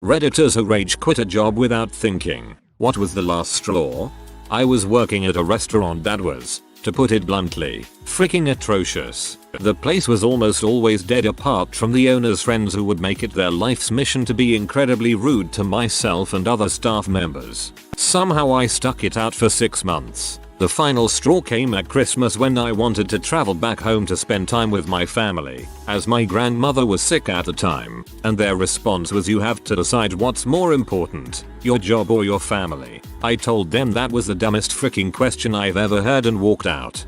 Redditors who rage quit a job without thinking. What was the last straw? I was working at a restaurant that was, to put it bluntly, freaking atrocious. The place was almost always dead apart from the owner's friends who would make it their life's mission to be incredibly rude to myself and other staff members. Somehow I stuck it out for 6 months. The final straw came at Christmas when I wanted to travel back home to spend time with my family, as my grandmother was sick at the time, and their response was, "You have to decide what's more important, your job or your family." I told them that was the dumbest freaking question I've ever heard and walked out.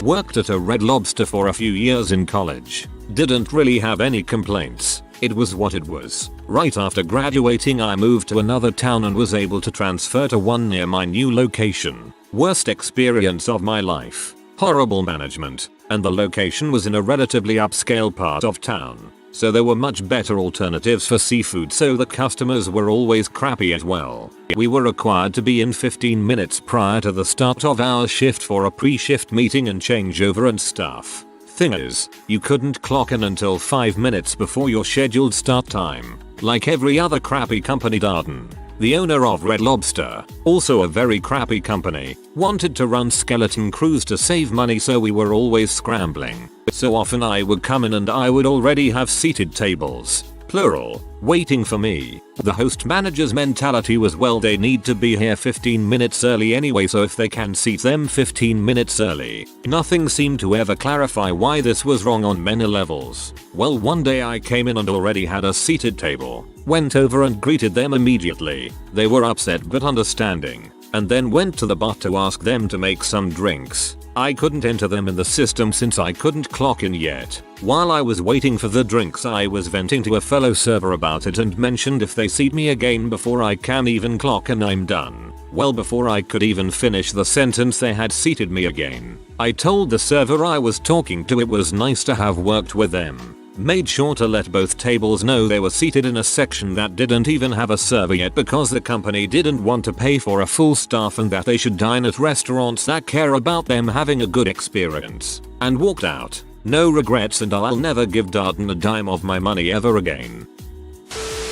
Worked at a Red Lobster for a few years in college. Didn't really have any complaints. It was what it was. Right after graduating I moved to another town and was able to transfer to one near my new location. Worst experience of my life. Horrible management. And the location was in a relatively upscale part of town. So there were much better alternatives for seafood, so the customers were always crappy as well. We were required to be in 15 minutes prior to the start of our shift for a pre-shift meeting and changeover and stuff. Thing is, you couldn't clock in until 5 minutes before your scheduled start time. Like every other crappy company. Darden, the owner of Red Lobster, also a very crappy company, wanted to run skeleton crews to save money, so we were always scrambling. So often I would come in and I would already have seated tables, plural, waiting for me. The host manager's mentality was, well, they need to be here 15 minutes early anyway, so if they can seat them 15 minutes early. Nothing seemed to ever clarify why this was wrong on many levels. Well, one day I came in and already had a seated table. Went over and greeted them immediately. They were upset but understanding, and then went to the bar to ask them to make some drinks. I couldn't enter them in the system since I couldn't clock in yet. While I was waiting for the drinks I was venting to a fellow server about it and mentioned if they seat me again before I can even clock in I'm done. Well, before I could even finish the sentence they had seated me again. I told the server I was talking to it was nice to have worked with them. Made sure to let both tables know they were seated in a section that didn't even have a server yet because the company didn't want to pay for a full staff and that they should dine at restaurants that care about them having a good experience. And walked out. No regrets, and I'll never give Darden a dime of my money ever again.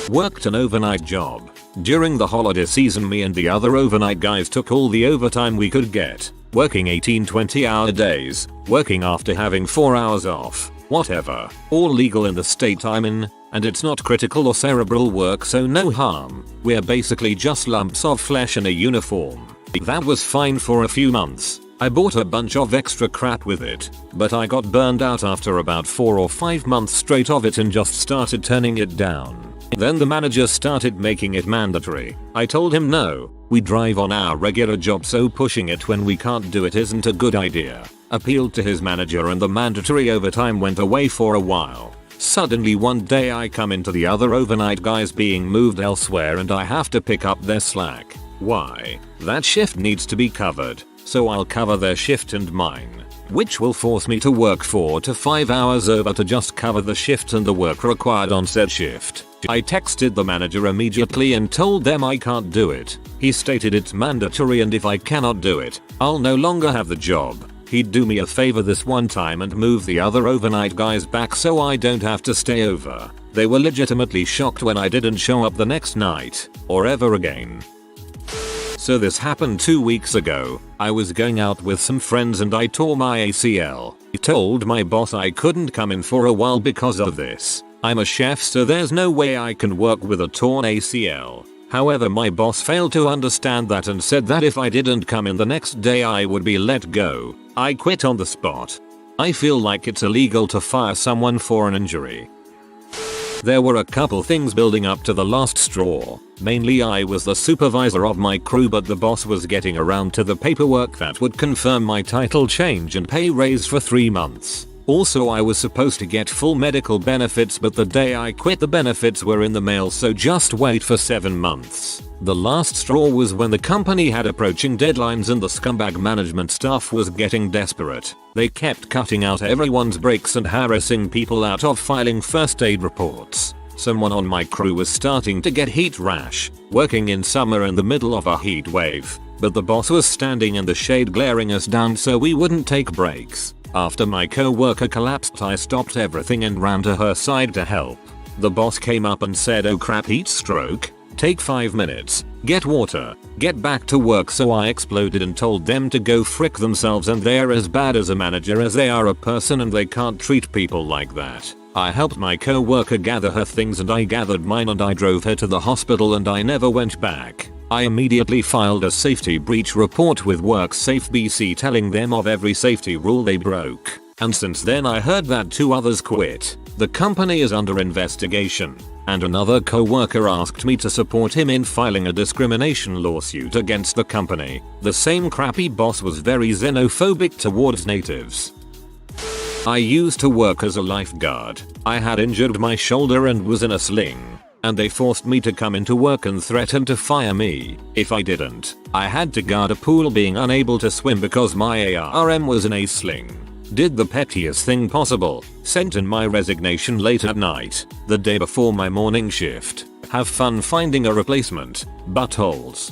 Worked an overnight job. During the holiday season me and the other overnight guys took all the overtime we could get. Working 18-20 hour days. Working after having 4 hours off. Whatever. All legal in the state I'm in, and it's not critical or cerebral work, so no harm. We're basically just lumps of flesh in a uniform. That was fine for a few months. I bought a bunch of extra crap with it, but I got burned out after about 4 or 5 months straight of it and just started turning it down. Then the manager started making it mandatory. I told him no, we drive on our regular job, so pushing it when we can't do it isn't a good idea. Appealed to his manager and the mandatory overtime went away for a while. Suddenly one day I come into the other overnight guys being moved elsewhere and I have to pick up their slack. Why? That shift needs to be covered, so I'll cover their shift and mine, which will force me to work 4 to 5 hours over to just cover the shift and the work required on said shift. I texted the manager immediately and told them I can't do it. He stated it's mandatory and if I cannot do it, I'll no longer have the job. He'd do me a favor this one time and move the other overnight guys back so I don't have to stay over. They were legitimately shocked when I didn't show up the next night, or ever again. So this happened 2 weeks ago. I was going out with some friends and I tore my ACL. I told my boss I couldn't come in for a while because of this. I'm a chef, so there's no way I can work with a torn ACL. However, my boss failed to understand that and said that if I didn't come in the next day I would be let go. I quit on the spot. I feel like it's illegal to fire someone for an injury. There were a couple things building up to the last straw. Mainly I was the supervisor of my crew, but the boss was getting around to the paperwork that would confirm my title change and pay raise for 3 months. Also, I was supposed to get full medical benefits, but the day I quit the benefits were in the mail, so just wait for 7 months. The last straw was when the company had approaching deadlines and the scumbag management staff was getting desperate. They kept cutting out everyone's breaks and harassing people out of filing first aid reports. Someone on my crew was starting to get heat rash, working in summer in the middle of a heat wave, but the boss was standing in the shade glaring us down so we wouldn't take breaks. After my co-worker collapsed, I stopped everything and ran to her side to help. The boss came up and said, "Oh crap, heat stroke. Take 5 minutes. Get water. Get back to work." So I exploded and told them to go frick themselves, and they're as bad as a manager as they are a person, and they can't treat people like that. I helped my co-worker gather her things and I gathered mine, and I drove her to the hospital and I never went back. I immediately filed a safety breach report with WorkSafe BC telling them of every safety rule they broke. And since then I heard that 2 others quit. The company is under investigation. And another co-worker asked me to support him in filing a discrimination lawsuit against the company. The same crappy boss was very xenophobic towards natives. I used to work as a lifeguard. I had injured my shoulder and was in a sling. And they forced me to come into work and threatened to fire me if I didn't. I had to guard a pool being unable to swim because my ARM was in a sling. Did the pettiest thing possible. Sent in my resignation late at night, the day before my morning shift. Have fun finding a replacement. Buttholes.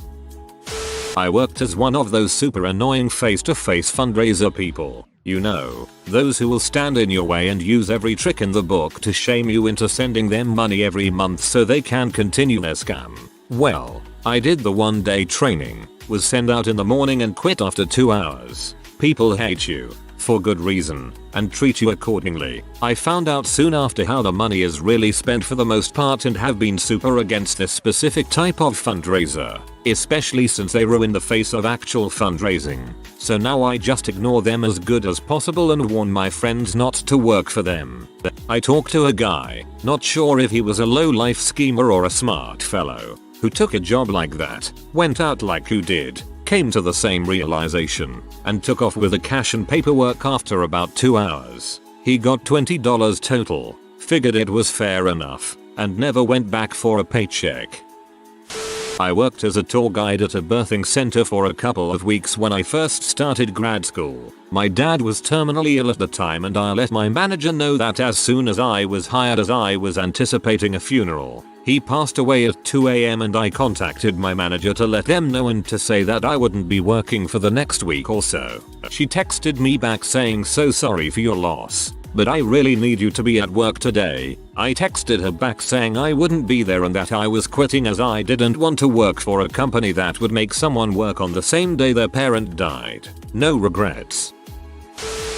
I worked as one of those super annoying face-to-face fundraiser people. You know, those who will stand in your way and use every trick in the book to shame you into sending them money every month so they can continue their scam. Well, I did the 1-day training, was sent out in the morning and quit after 2 hours. People hate you. For good reason, and treat you accordingly. I found out soon after how the money is really spent for the most part and have been super against this specific type of fundraiser, especially since they ruin the face of actual fundraising. So now I just ignore them as good as possible and warn my friends not to work for them. I talked to a guy, not sure if he was a low-life schemer or a smart fellow, who took a job like that, went out like you did, came to the same realization, and took off with the cash and paperwork after about 2 hours. He got $20 total, figured it was fair enough, and never went back for a paycheck. I worked as a tour guide at a birthing center for a couple of weeks when I first started grad school. My dad was terminally ill at the time and I let my manager know that as soon as I was hired, as I was anticipating a funeral. He passed away at 2 AM and I contacted my manager to let them know and to say that I wouldn't be working for the next week or so. She texted me back saying, "So sorry for your loss, but I really need you to be at work today." I texted her back saying I wouldn't be there and that I was quitting as I didn't want to work for a company that would make someone work on the same day their parent died. No regrets.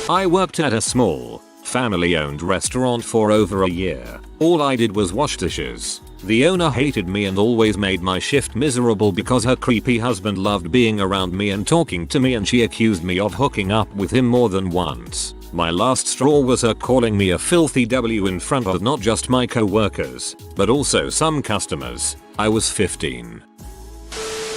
I worked at a small, family-owned restaurant for over a year. All I did was wash dishes. The owner hated me and always made my shift miserable because her creepy husband loved being around me and talking to me, and she accused me of hooking up with him more than once. My last straw was her calling me a filthy W in front of not just my co-workers, but also some customers. I was 15.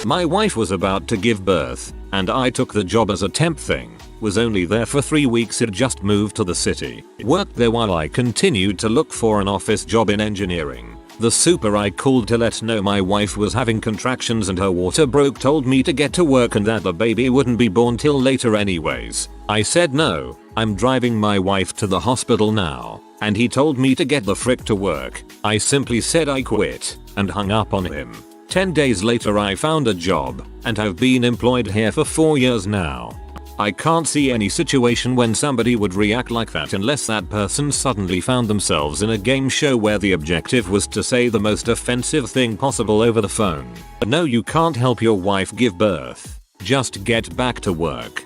My wife was about to give birth, and I took the job as a temp thing. Was only there for 3 weeks, had just moved to the city. Worked there while I continued to look for an office job in engineering. The super I called to let know my wife was having contractions and her water broke told me to get to work and that the baby wouldn't be born till later anyways. I said no, I'm driving my wife to the hospital now, and he told me to get the frick to work. I simply said I quit, and hung up on him. 10 days later I found a job, and have been employed here for 4 years now. I can't see any situation when somebody would react like that unless that person suddenly found themselves in a game show where the objective was to say the most offensive thing possible over the phone. No, you can't help your wife give birth. Just get back to work.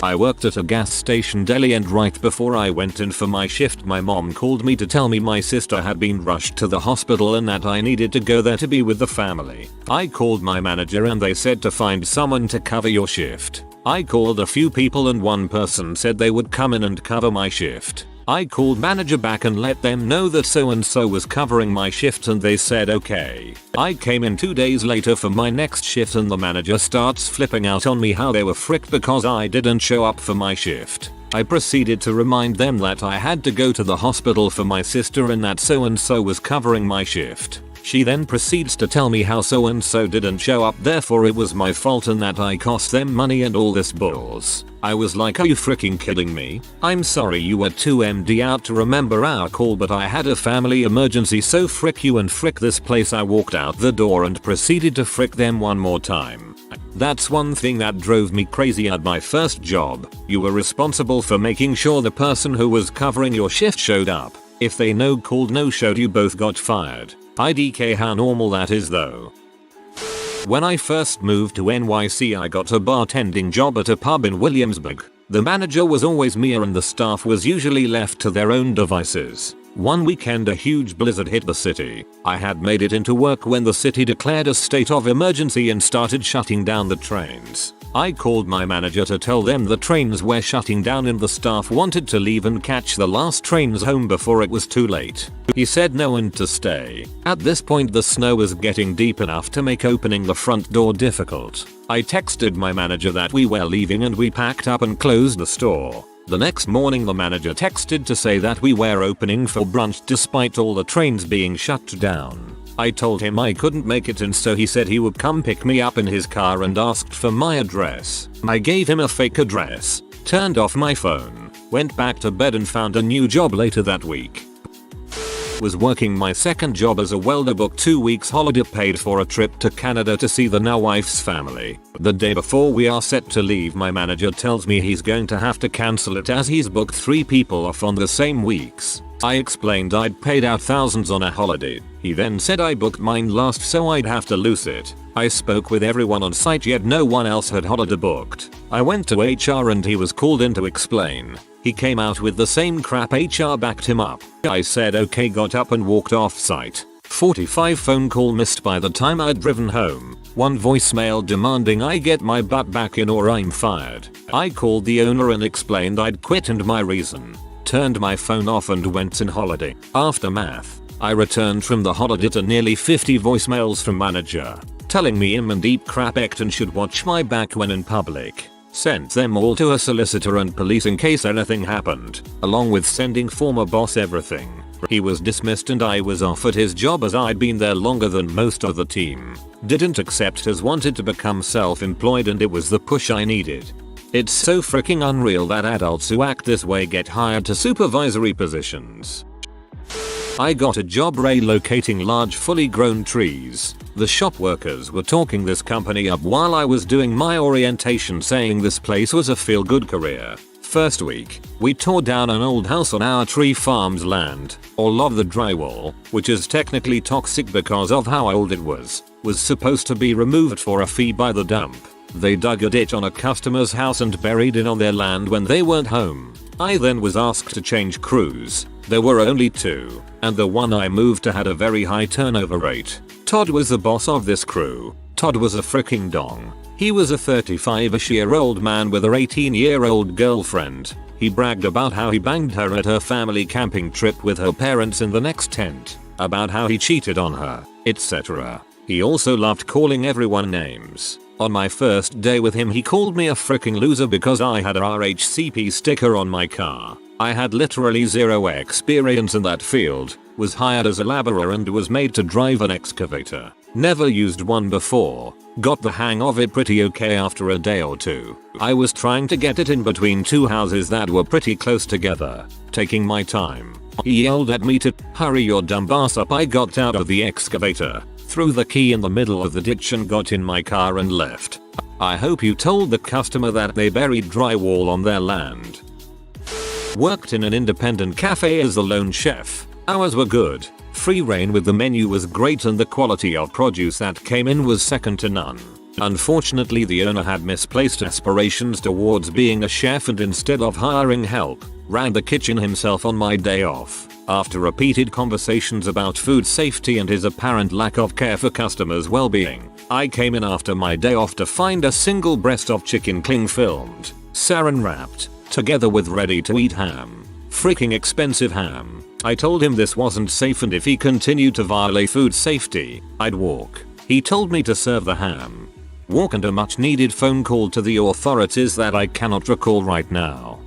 I worked at a gas station deli, and right before I went in for my shift my mom called me to tell me my sister had been rushed to the hospital and that I needed to go there to be with the family. I called my manager and they said to find someone to cover your shift. I called a few people and one person said they would come in and cover my shift. I called manager back and let them know that so and so was covering my shift and they said okay. I came in 2 days later for my next shift and the manager starts flipping out on me how they were fricked because I didn't show up for my shift. I proceeded to remind them that I had to go to the hospital for my sister and that so and so was covering my shift. She then proceeds to tell me how so and so didn't show up, therefore it was my fault and that I cost them money and all this balls. I was like, are you freaking kidding me? I'm sorry you were too MD out to remember our call, but I had a family emergency, so frick you and frick this place. I walked out the door and proceeded to frick them one more time. That's one thing that drove me crazy at my first job. You were responsible for making sure the person who was covering your shift showed up. If they no called no showed you both got fired. IDK how normal that is though. When I first moved to NYC I got a bartending job at a pub in Williamsburg. The manager was always me and the staff was usually left to their own devices. One weekend a huge blizzard hit the city. I had made it into work when the city declared a state of emergency and started shutting down the trains. I called my manager to tell them the trains were shutting down and the staff wanted to leave and catch the last trains home before it was too late. He said no one to stay. At this point the snow was getting deep enough to make opening the front door difficult. I texted my manager that we were leaving and we packed up and closed the store. The next morning the manager texted to say that we were opening for brunch despite all the trains being shut down. I told him I couldn't make it and so he said he would come pick me up in his car and asked for my address. I gave him a fake address, turned off my phone, went back to bed and found a new job later that week. Was working my second job as a welder, booked 2 weeks holiday paid for a trip to Canada to see the now wife's family. The day before we are set to leave my manager tells me he's going to have to cancel it as he's booked 3 people off on the same weeks. I explained I'd paid out thousands on a holiday. He then said I booked mine last so I'd have to lose it. I spoke with everyone on site yet no one else had holiday booked. I went to HR and he was called in to explain. He came out with the same crap. HR backed him up. I said okay, got up and walked off site. 45 phone call missed by the time I'd driven home. 1 voicemail demanding I get my butt back in or I'm fired. I called the owner and explained I'd quit and my reason. Turned my phone off and went on holiday. Aftermath. I returned from the holiday to nearly 50 voicemails from manager telling me I'm in deep crap and should watch my back when in public. Sent them all to a solicitor and police in case anything happened, along with sending former boss everything. He was dismissed and I was offered his job as I'd been there longer than most of the team. Didn't accept as wanted to become self-employed and it was the push I needed. It's so freaking unreal that adults who act this way get hired to supervisory positions. I got a job relocating large fully grown trees. The shop workers were talking this company up while I was doing my orientation, saying this place was a feel-good career. First week, we tore down an old house on our tree farm's land. All of the drywall, which is technically toxic because of how old it was supposed to be removed for a fee by the dump. They dug a ditch on a customer's house and buried it on their land when they weren't home. I then was asked to change crews. There were only 2, and the one I moved to had a very high turnover rate. Todd was the boss of this crew. Todd was a freaking dong. He was a 35-ish-year-old man with a 18-year-old girlfriend. He bragged about how he banged her at her family camping trip with her parents in the next tent, about how he cheated on her, etc. He also loved calling everyone names. On my first day with him he called me a freaking loser because I had a RHCP sticker on my car. I had literally zero experience in that field, was hired as a laborer and was made to drive an excavator. Never used one before. Got the hang of it pretty okay after a day or 2. I was trying to get it in between 2 houses that were pretty close together, taking my time. He yelled at me to hurry your dumb ass up. I got out of the excavator, threw the key in the middle of the ditch and got in my car and left. I hope you told the customer that they buried drywall on their land. Worked in an independent cafe as the lone chef. Hours were good. Free reign with the menu was great and the quality of produce that came in was second to none. Unfortunately the owner had misplaced aspirations towards being a chef and instead of hiring help, ran the kitchen himself on my day off. After repeated conversations about food safety and his apparent lack of care for customers' well-being, I came in after my day off to find a single breast of chicken cling filmed, saran wrapped, together with ready-to-eat ham. Freaking expensive ham. I told him this wasn't safe and if he continued to violate food safety, I'd walk. He told me to serve the ham. Walk and a much needed phone call to the authorities that I cannot recall right now.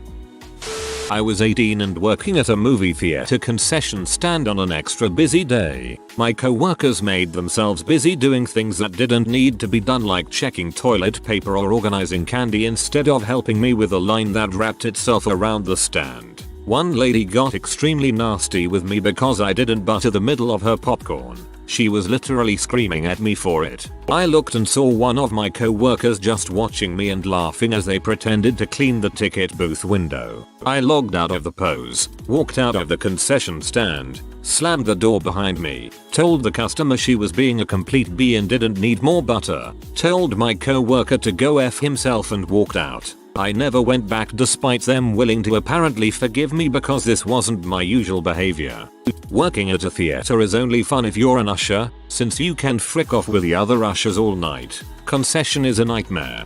I was 18 and working at a movie theater concession stand on an extra busy day. My co-workers made themselves busy doing things that didn't need to be done, like checking toilet paper or organizing candy, instead of helping me with a line that wrapped itself around the stand. One lady got extremely nasty with me because I didn't butter the middle of her popcorn. She was literally screaming at me for it. I looked and saw one of my co-workers just watching me and laughing as they pretended to clean the ticket booth window. I logged out of the pose, walked out of the concession stand, slammed the door behind me, told the customer she was being a complete B and didn't need more butter, told my co-worker to go F himself and walked out. I never went back despite them willing to apparently forgive me because this wasn't my usual behavior. Working at a theater is only fun if you're an usher, since you can frick off with the other ushers all night. Concession is a nightmare.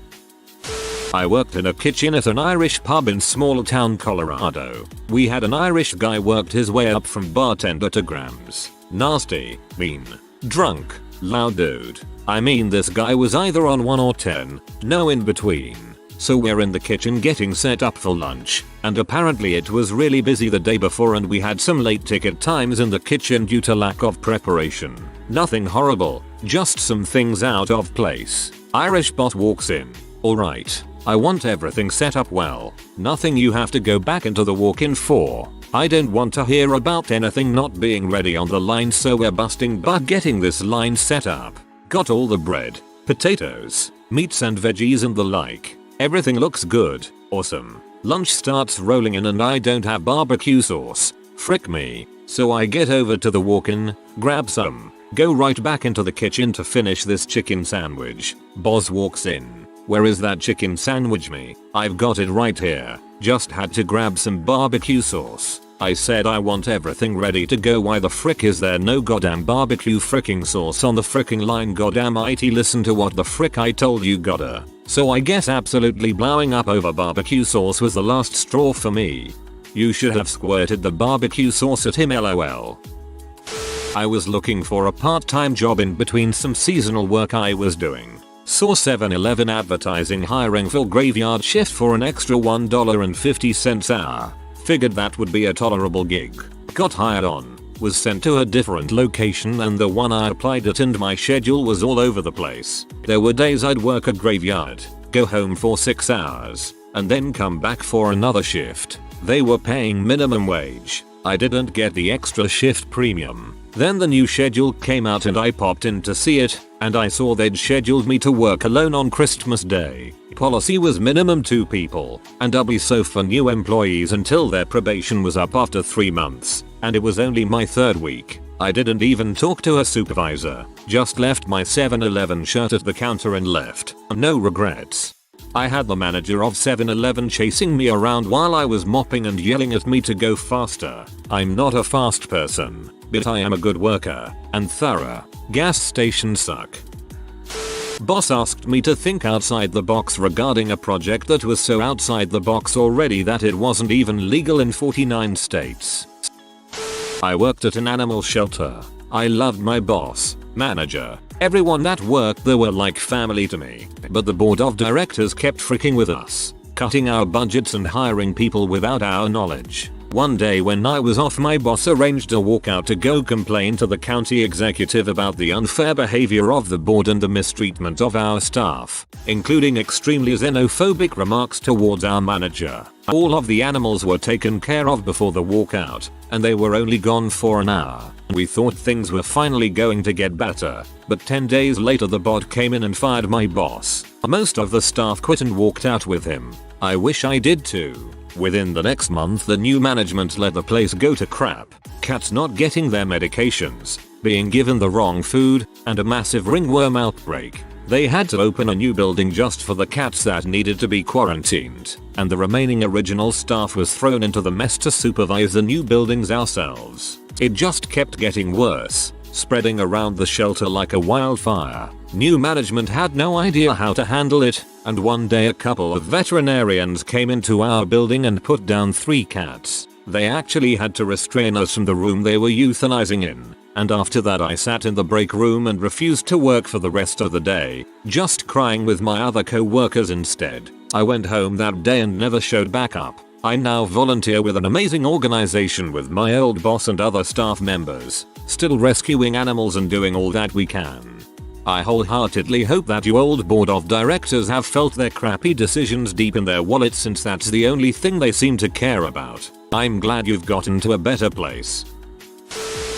I worked in a kitchen at an Irish pub in small town Colorado. We had an Irish guy worked his way up from bartender to grams. Nasty, mean, drunk, loud dude. I mean this guy was either on 1 or 10, no in between. So we're in the kitchen getting set up for lunch, and apparently it was really busy the day before and we had some late ticket times in the kitchen due to lack of preparation. Nothing horrible, just some things out of place. Irish boss walks in. Alright, I want everything set up well. Nothing you have to go back into the walk-in for. I don't want to hear about anything not being ready on the line, so we're busting butt getting this line set up. Got all the bread, potatoes, meats and veggies and the like. Everything looks good, awesome. Lunch starts rolling in and I don't have barbecue sauce. Frick me. So I get over to the walk-in, grab some, go right back into the kitchen to finish this chicken sandwich. Boss walks in. Where is that chicken sandwich me? I've got it right here. Just had to grab some barbecue sauce. I said I want everything ready to go. Why the frick is there no goddamn barbecue fricking sauce on the fricking line? Goddamn IT, listen to what the frick I told you, gotta. So I guess absolutely blowing up over barbecue sauce was the last straw for me. You should have squirted the barbecue sauce at him, lol. I was looking for a part-time job in between some seasonal work I was doing. Saw 7-Eleven advertising hiring for graveyard shift for an extra $1.50 hour. Figured that would be a tolerable gig. Got hired on. Was sent to a different location and the one I applied at, and my schedule was all over the place. There were days I'd work a graveyard, go home for 6 hours, and then come back for another shift. They were paying minimum wage. I didn't get the extra shift premium. Then the new schedule came out and I popped in to see it, and I saw they'd scheduled me to work alone on Christmas Day. Policy was minimum 2 people, and doubly so for new employees until their probation was up after 3 months, and it was only my 3rd week. I didn't even talk to a supervisor, just left my 7-Eleven shirt at the counter and left. No regrets. I had the manager of 7-Eleven chasing me around while I was mopping and yelling at me to go faster. I'm not a fast person, but I am a good worker and thorough. Gas stations suck. Boss asked me to think outside the box regarding a project that was so outside the box already that it wasn't even legal in 49 states. I worked at an animal shelter. I loved my boss, manager, everyone at work. They were like family to me, but the board of directors kept freaking with us, cutting our budgets and hiring people without our knowledge. One day when I was off, my boss arranged a walkout to go complain to the county executive about the unfair behavior of the board and the mistreatment of our staff, including extremely xenophobic remarks towards our manager. All of the animals were taken care of before the walkout, and they were only gone for an hour. We thought things were finally going to get better, but 10 days later the board came in and fired my boss. Most of the staff quit and walked out with him. I wish I did too. Within the next month the new management let the place go to crap. Cats not getting their medications, being given the wrong food, and a massive ringworm outbreak. They had to open a new building just for the cats that needed to be quarantined, and the remaining original staff was thrown into the mess to supervise the new buildings ourselves. It just kept getting worse, spreading around the shelter like a wildfire. New management had no idea how to handle it, and one day a couple of veterinarians came into our building and put down 3 cats. They actually had to restrain us from the room they were euthanizing in, and after that I sat in the break room and refused to work for the rest of the day, just crying with my other co-workers instead. I went home that day and never showed back up. I now volunteer with an amazing organization with my old boss and other staff members, still rescuing animals and doing all that we can. I wholeheartedly hope that you old board of directors have felt their crappy decisions deep in their wallets, since that's the only thing they seem to care about. I'm glad you've gotten to a better place.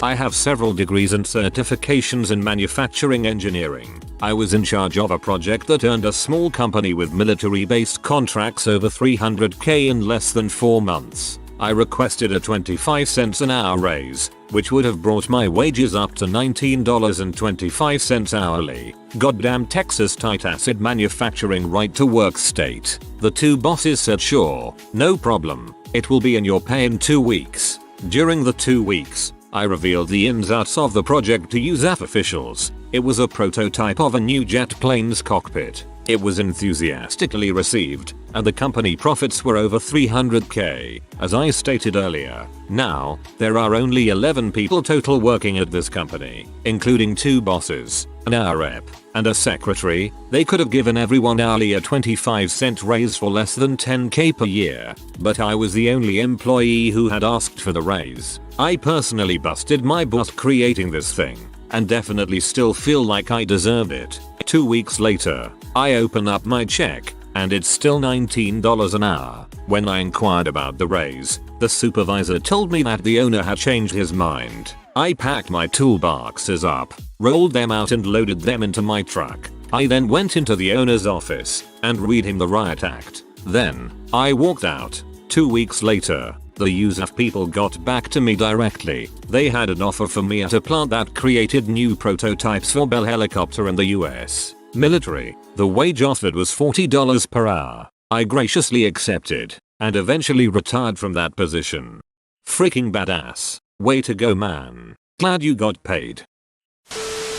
I have several degrees and certifications in manufacturing engineering. I was in charge of a project that earned a small company with military-based contracts over $300K in less than 4 months. I requested a 25 cents an hour raise, which would have brought my wages up to $19.25 hourly. Goddamn Texas tight acid manufacturing right to work state. The two bosses said sure, no problem, it will be in your pay in 2 weeks. During the 2 weeks, I revealed the ins and outs of the project to USAF officials. It was a prototype of a new jet plane's cockpit. It was enthusiastically received, and the company profits were over $300K, as I stated earlier. Now, there are only 11 people total working at this company, including 2 bosses, an hour rep, and a secretary. They could have given everyone hourly a 25-cent raise for less than $10K per year, but I was the only employee who had asked for the raise. I personally busted my butt creating this thing, and definitely still feel like I deserve it. 2 weeks later, I open up my check, and it's still $19 an hour. When I inquired about the raise, the supervisor told me that the owner had changed his mind. I packed my toolboxes up, rolled them out and loaded them into my truck. I then went into the owner's office and read him the riot act. Then, I walked out. 2 weeks later, the USAF people got back to me directly. They had an offer for me at a plant that created new prototypes for Bell Helicopter in the US military. The wage offered was $40 per hour. I graciously accepted, and eventually retired from that position. Freaking badass. Way to go, man. Glad you got paid.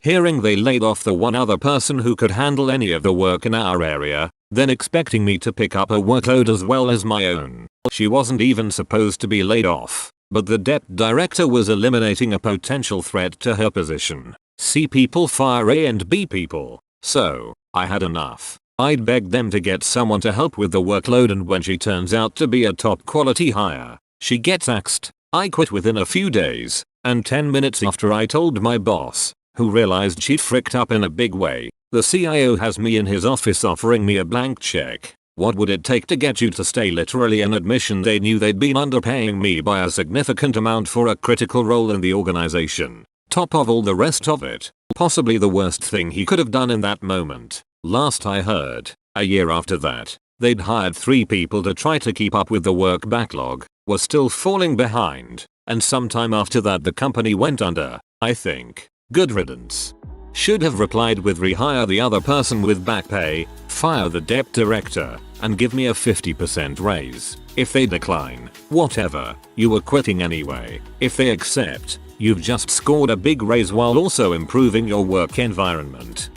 Hearing they laid off the one other person who could handle any of the work in our area, then expecting me to pick up a workload as well as my own. She wasn't even supposed to be laid off, but the debt director was eliminating a potential threat to her position. C people fire A and B people. So, I had enough. I'd begged them to get someone to help with the workload, and when she turns out to be a top quality hire, she gets axed. I quit within a few days, and 10 minutes after I told my boss, who realized she'd fricked up in a big way, the CIO has me in his office offering me a blank check. What would it take to get you to stay? Literally an admission they knew they'd been underpaying me by a significant amount for a critical role in the organization. Top of all the rest of it, possibly the worst thing he could have done in that moment. Last I heard, a year after that, they'd hired 3 people to try to keep up with the work backlog, were still falling behind, and sometime after that the company went under, I think. Good riddance. Should have replied with rehire the other person with back pay, fire the debt director, and give me a 50% raise. If they decline, whatever, you were quitting anyway. If they accept, you've just scored a big raise while also improving your work environment.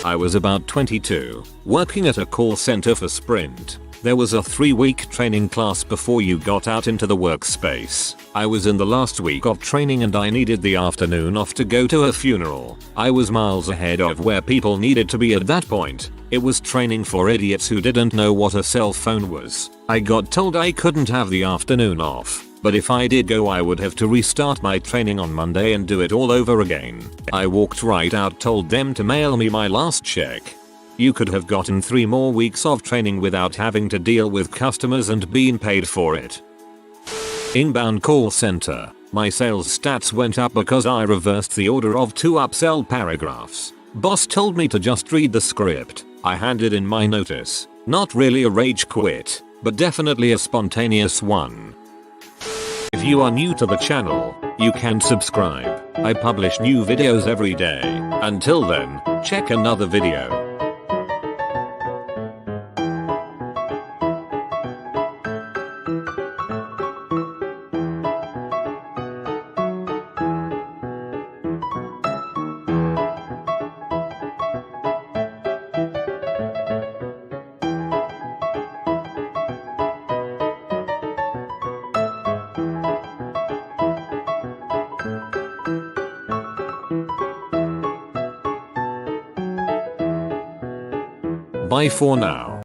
I was about 22, working at a call center for Sprint. There was a 3-week training class before you got out into the workspace. I was in the last week of training and I needed the afternoon off to go to a funeral. I was miles ahead of where people needed to be at that point. It was training for idiots who didn't know what a cell phone was. I got told I couldn't have the afternoon off, but if I did go I would have to restart my training on Monday and do it all over again. I walked right out, told them to mail me my last check. You could have gotten 3 more weeks of training without having to deal with customers and being paid for it. Inbound call center. My sales stats went up because I reversed the order of 2 upsell paragraphs. Boss told me to just read the script. I handed in my notice. Not really a rage quit, but definitely a spontaneous one. If you are new to the channel, you can subscribe. I publish new videos every day. Until then, check another video. Bye for now.